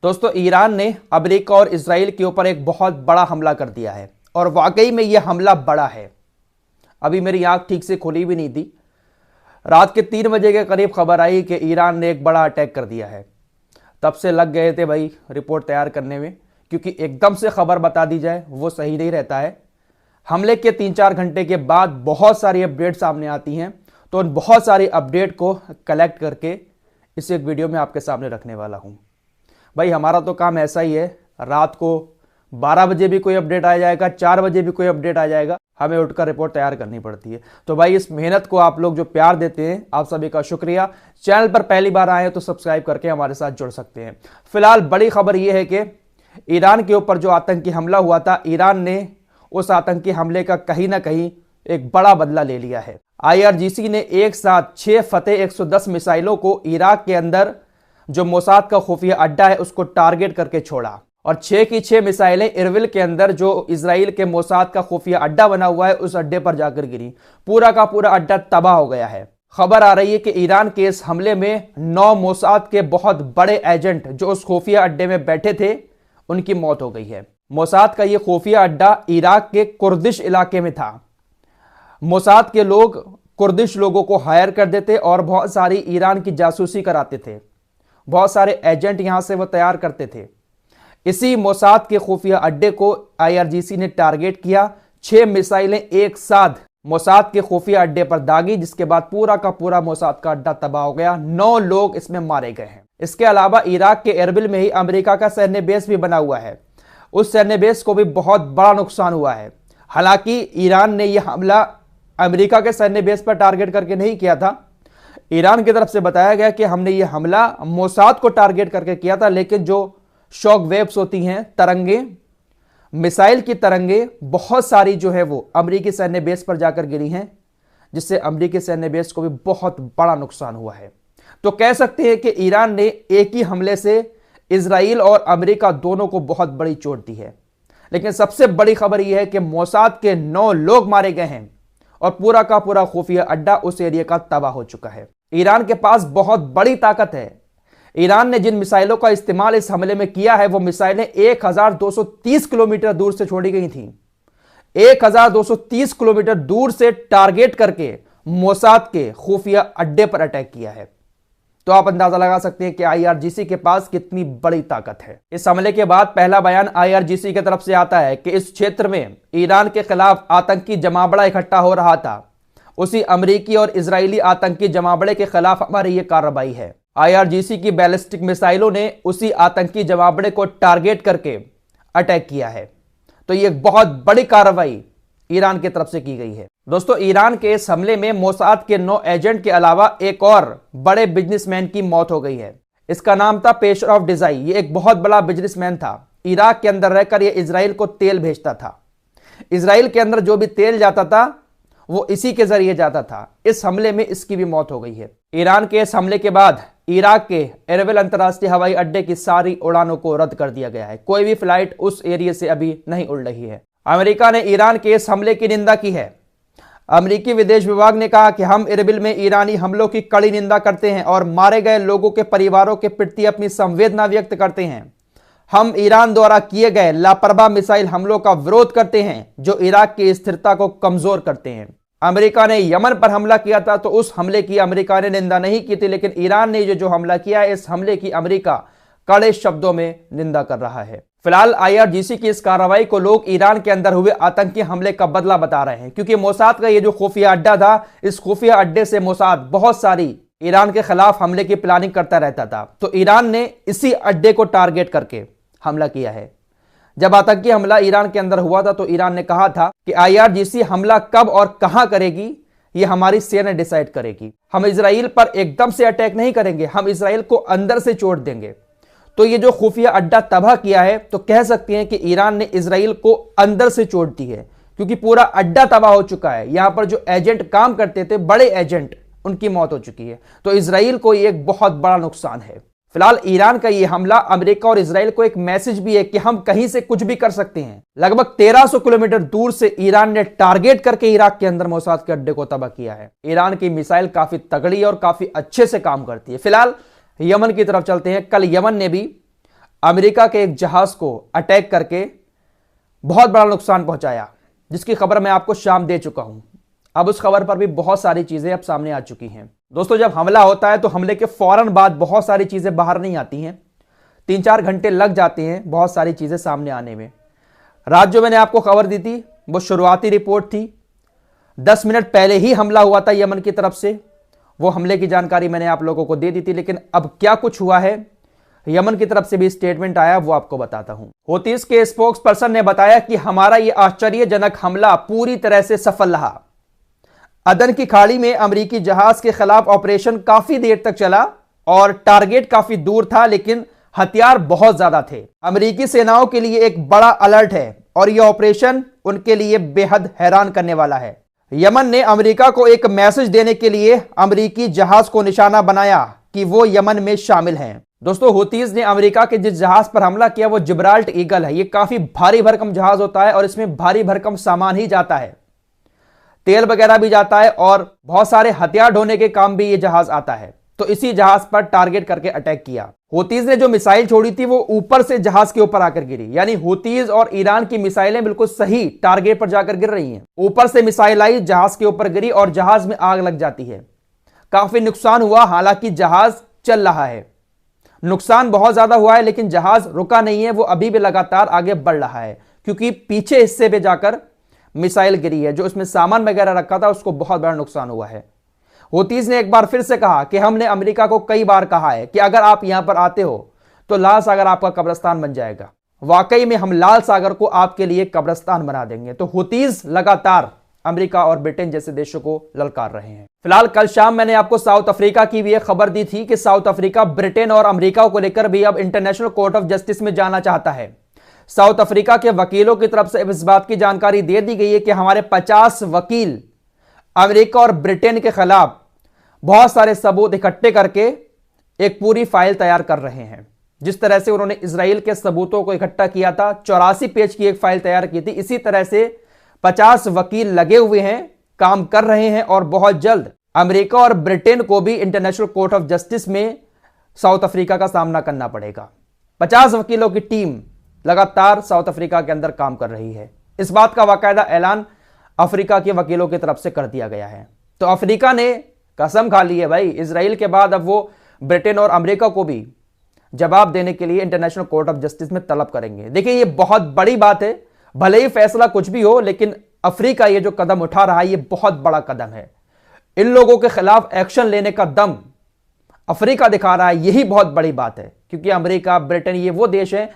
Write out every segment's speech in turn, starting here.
दोस्तों, ईरान ने अमेरिका और इजराइल के ऊपर एक बहुत बड़ा हमला कर दिया है और वाकई में यह हमला बड़ा है। अभी मेरी आंख ठीक से खुली भी नहीं थी, रात के 3 बजे के करीब खबर आई कि ईरान ने एक बड़ा अटैक कर दिया है। तब से लग गए थे भाई रिपोर्ट तैयार करने में, क्योंकि एकदम से खबर बता दी जाए वो सही नहीं रहता है। हमले के 3-4 घंटे के बाद बहुत सारी अपडेट सामने आती हैं, तो उन बहुत सारी अपडेट को कलेक्ट करके इस एक वीडियो में आपके सामने रखने वाला हूं। भाई हमारा तो काम ऐसा ही है, रात को 12 बजे भी कोई अपडेट आ जाएगा, 4 बजे भी कोई अपडेट आ जाएगा, हमें उठकर रिपोर्ट तैयार करनी पड़ती है। तो भाई इस मेहनत को आप लोग जो प्यार देते हैं, आप सभी का शुक्रिया। चैनल पर पहली बार आए तो सब्सक्राइब करके हमारे साथ जुड़ सकते हैं। फिलहाल बड़ी खबर यह है कि ईरान के ऊपर जो आतंकी हमला हुआ था, ईरान ने उस आतंकी हमले का कहीं ना कहीं एक बड़ा बदला ले लिया है। IRGC ने एक साथ 6 फतेह 110 मिसाइलों को इराक के अंदर जो मोसाद का खुफिया अड्डा है उसको टारगेट करके छोड़ा, और 6 की 6 मिसाइलें इरबिल के अंदर जो इजराइल के मोसाद का खुफिया अड्डा बना हुआ है उस अड्डे पर जाकर गिरी। पूरा का पूरा अड्डा तबाह हो गया है। खबर आ रही है कि ईरान के इस हमले में 9 मोसाद के बहुत बड़े एजेंट जो उस खुफिया अड्डे में बैठे थे उनकी मौत हो गई है। मोसाद का यह खुफिया अड्डा इराक के कुर्दिश इलाके में था। मोसाद के लोग कुर्दिश लोगों को हायर कर देते और बहुत सारी ईरान की जासूसी कराते थे। बहुत सारे एजेंट यहां से वो तैयार करते थे। इसी मोसाद के खुफिया अड्डे को IRGC ने टारगेट किया। 6 मिसाइलें एक साथ मोसाद के खुफिया अड्डे पर दागी, जिसके बाद पूरा का पूरा मोसाद का अड्डा तबाह हो गया। 9 लोग इसमें मारे गए हैं। इसके अलावा इराक के एरबिल में ही अमेरिका का सैन्य बेस भी बना हुआ है। उस सैन्य बेस को भी बहुत बड़ा नुकसान हुआ है। हालांकि ईरान ने यह हमला अमेरिका के सैन्य बेस पर टारगेट करके नहीं किया था। ईरान की तरफ से बताया गया कि हमने यह हमला मोसाद को टारगेट करके किया था, लेकिन जो शॉक वेव्स होती हैं, तरंगे, मिसाइल की तरंगे बहुत सारी जो है वो अमेरिकी सैन्य बेस पर जाकर गिरी हैं, जिससे अमेरिकी सैन्य बेस को भी बहुत बड़ा नुकसान हुआ है। तो कह सकते हैं कि ईरान ने एक ही हमले से इजराइल और अमेरिका दोनों को बहुत बड़ी चोट दी है। लेकिन सबसे बड़ी खबर यह है कि मोसाद के 9 लोग मारे गए हैं और पूरा का पूरा खुफिया अड्डा उस एरिया का तबाह हो चुका है। ईरान के पास बहुत बड़ी ताकत है। ईरान ने जिन मिसाइलों का इस्तेमाल इस हमले में किया है वो मिसाइलें 1230 किलोमीटर दूर से छोड़ी गई थीं। 1230 किलोमीटर दूर से टारगेट करके मोसाद के खुफिया अड्डे पर अटैक किया है। तो आप अंदाजा लगा सकते हैं कि IRGC के पास कितनी बड़ी ताकत है। इस हमले के बाद पहला बयान IRGC की तरफ से आता है कि इस क्षेत्र में ईरान के खिलाफ आतंकी जमावड़ा इकट्ठा हो रहा था। उसी अमेरिकी और इजरायली आतंकी जमावड़े के खिलाफ हमारी यह कार्रवाई है। IRGC की बैलिस्टिक मिसाइलों ने उसी आतंकी जमावड़े को टारगेट करके अटैक किया है। तो यह एक बहुत बड़ी कार्रवाई ईरान की तरफ से की गई है। दोस्तों, ईरान के इस हमले में मोसाद के 9 एजेंट के अलावा एक और बड़े बिजनेसमैन की मौत हो गई है। इसका नाम था पेशरॉफ डिजाई। ये एक बहुत बड़ा बिजनेसमैन था। इराक के अंदर रहकर यह इजराइल को तेल भेजता था। इजराइल के अंदर जो भी तेल जाता था वो इसी के जरिए जाता था। इस हमले में इसकी भी मौत हो गई है। ईरान के इस हमले के बाद इराक के एरबिल अंतर्राष्ट्रीय हवाई अड्डे की सारी उड़ानों को रद्द कर दिया गया है। कोई भी फ्लाइट उस एरिया से अभी नहीं उड़ रही है। अमेरिका ने ईरान के इस हमले की निंदा की है। अमेरिकी विदेश विभाग ने कहा कि हम इरबिल में ईरानी हमलों की कड़ी निंदा करते हैं और मारे गए लोगों के परिवारों के प्रति अपनी संवेदना व्यक्त करते हैं। हम ईरान द्वारा किए गए लापरवाह मिसाइल हमलों का विरोध करते हैं जो इराक की स्थिरता को कमजोर करते हैं। अमेरिका ने यमन पर हमला किया था तो उस हमले की अमेरिका ने निंदा नहीं की थी, लेकिन ईरान ने जो हमला किया है इस हमले की अमेरिका कड़े शब्दों में निंदा कर रहा है। फिलहाल IRGC की इस कार्रवाई को लोग ईरान के अंदर हुए आतंकी हमले का बदला बता रहे हैं, क्योंकि मोसाद का ये जो खुफिया अड्डा था, इस खुफिया अड्डे से मोसाद बहुत सारी ईरान के खिलाफ हमले की प्लानिंग करता रहता था। तो ईरान ने इसी अड्डे को टारगेट करके हमला किया है। जब आतंकी हमला ईरान के अंदर हुआ था तो ईरान ने कहा था कि IRGC हमला कब और कहां करेगी ये हमारी सेना डिसाइड करेगी। हम इजराइल पर एकदम से अटैक नहीं करेंगे, हम इजराइल को अंदर से चोट देंगे। तो ये जो खुफिया अड्डा तबाह किया है, तो कह सकते हैं कि ईरान ने इजराइल को अंदर से चोट दी है, क्योंकि पूरा अड्डा तबाह हो चुका है। यहां पर जो एजेंट काम करते थे, बड़े एजेंट, उनकी मौत हो चुकी है। तो इजराइल को ये एक बहुत बड़ा नुकसान है। फिलहाल ईरान का यह हमला अमेरिका और इजराइल को एक मैसेज भी है कि हम कहीं से कुछ भी कर सकते हैं। लगभग 1300 किलोमीटर दूर से ईरान ने टारगेट करके इराक के अंदर मोसाद के अड्डे को तबाह किया है। ईरान की मिसाइल काफी तगड़ी और काफी अच्छे से काम करती है। फिलहाल यमन की तरफ चलते हैं। कल यमन ने भी अमेरिका के एक जहाज को अटैक करके बहुत बड़ा नुकसान पहुंचाया, जिसकी खबर मैं आपको शाम दे चुका हूं। अब उस खबर पर भी बहुत सारी चीजें अब सामने आ चुकी हैं। दोस्तों, जब हमला होता है तो हमले के फौरन बाद बहुत सारी चीजें बाहर नहीं आती हैं, 3-4 घंटे लग जाते हैं बहुत सारी चीजें सामने आने में। रात जो मैंने आपको खबर दी थी वो शुरुआती रिपोर्ट थी। 10 मिनट पहले ही हमला हुआ था यमन की तरफ से, वो हमले की जानकारी मैंने आप लोगों को दे दी थी। लेकिन अब क्या कुछ हुआ है, यमन की तरफ से भी स्टेटमेंट आया, वो आपको बताता हूं। हूतीज के स्पोक्स पर्सन ने बताया कि हमारा यह आश्चर्यजनक हमला पूरी तरह से सफल रहा। अदन की खाड़ी में अमेरिकी जहाज के खिलाफ ऑपरेशन काफी देर तक चला और टारगेट काफी दूर था, लेकिन हथियार बहुत ज्यादा थे। अमेरिकी सेनाओं के लिए एक बड़ा अलर्ट है और यह ऑपरेशन उनके लिए बेहद हैरान करने वाला है। यमन ने अमेरिका को एक मैसेज देने के लिए अमेरिकी जहाज को निशाना बनाया कि वो यमन में शामिल हैं। दोस्तों, हूतीज ने अमेरिका के जिस जहाज पर हमला किया वो जिब्राल्ट ईगल है। ये काफी भारी भरकम जहाज होता है और इसमें भारी भरकम सामान ही जाता है, तेल वगैरह भी जाता है और बहुत सारे हथियार ढोने के काम भी ये जहाज आता है। तो इसी जहाज पर टारगेट करके अटैक किया। हूतीज ने जो मिसाइल छोड़ी थी वो ऊपर से जहाज के ऊपर आकर गिरी, यानी हूतीज और ईरान की मिसाइलें बिल्कुल सही टारगेट पर जाकर गिर रही हैं। ऊपर से मिसाइल आई, जहाज के ऊपर गिरी और जहाज में आग लग जाती है। काफी नुकसान हुआ, हालांकि जहाज चल रहा है। नुकसान बहुत ज्यादा हुआ है लेकिन जहाज रुका नहीं है, वो अभी भी लगातार आगे बढ़ रहा है, क्योंकि पीछे हिस्से पे जाकर मिसाइल गिरी है। जो इसमें सामान वगैरह रखा था उसको बहुत बड़ा नुकसान हुआ है। हूतीज ने एक बार फिर से कहा कि हमने अमेरिका को कई बार कहा है कि अगर आप यहां पर आते हो तो लाल सागर आपका कब्रिस्तान बन जाएगा। वाकई में हम लाल सागर को आपके लिए कब्रिस्तान बना देंगे। तो हूतीज लगातार अमेरिका और ब्रिटेन जैसे देशों को ललकार रहे हैं। फिलहाल कल शाम मैंने आपको साउथ अफ्रीका की भी एक खबर दी थी कि साउथ अफ्रीका ब्रिटेन और अमेरिका को लेकर भी अब इंटरनेशनल कोर्ट ऑफ जस्टिस में जाना चाहता है। साउथ अफ्रीका के वकीलों की तरफ से इस बात की जानकारी दे दी गई है कि हमारे 50 वकील अमेरिका और ब्रिटेन के खिलाफ बहुत सारे सबूत इकट्ठे करके एक पूरी फाइल तैयार कर रहे हैं। जिस तरह से उन्होंने इजराइल के सबूतों को इकट्ठा किया था, 84 पेज की एक फाइल तैयार की थी, इसी तरह से 50 वकील लगे हुए हैं, काम कर रहे हैं और बहुत जल्द अमेरिका और ब्रिटेन को भी इंटरनेशनल कोर्ट ऑफ जस्टिस में साउथ अफ्रीका का सामना करना पड़ेगा। 50 वकीलों की टीम लगातार साउथ अफ्रीका के अंदर काम कर रही है। इस बात का बाकायदा ऐलान अफ्रीका के वकीलों की तरफ से कर दिया गया है। तो अफ्रीका ने कसम खा ली है भाई, इजराइल के बाद अब वो ब्रिटेन और अमेरिका को भी जवाब देने के लिए इंटरनेशनल कोर्ट ऑफ जस्टिस में तलब करेंगे। देखिए, ये बहुत बड़ी बात है, भले ही फैसला कुछ भी हो, लेकिन अफ्रीका ये जो कदम उठा रहा है ये बहुत बड़ा कदम है। इन लोगों के खिलाफ एक्शन लेने का दम अफ्रीका दिखा रहा है, यही बहुत बड़ी बात है। क्योंकि अमेरिका, ब्रिटेन ये वो देश हैं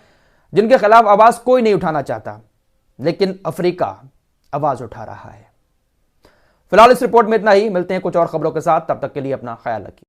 जिनके खिलाफ आवाज कोई नहीं उठाना चाहता, लेकिन अफ्रीका आवाज उठा रहा है। फिलहाल इस रिपोर्ट में इतना ही, मिलते हैं कुछ और खबरों के साथ, तब तक के लिए अपना ख्याल रखिए।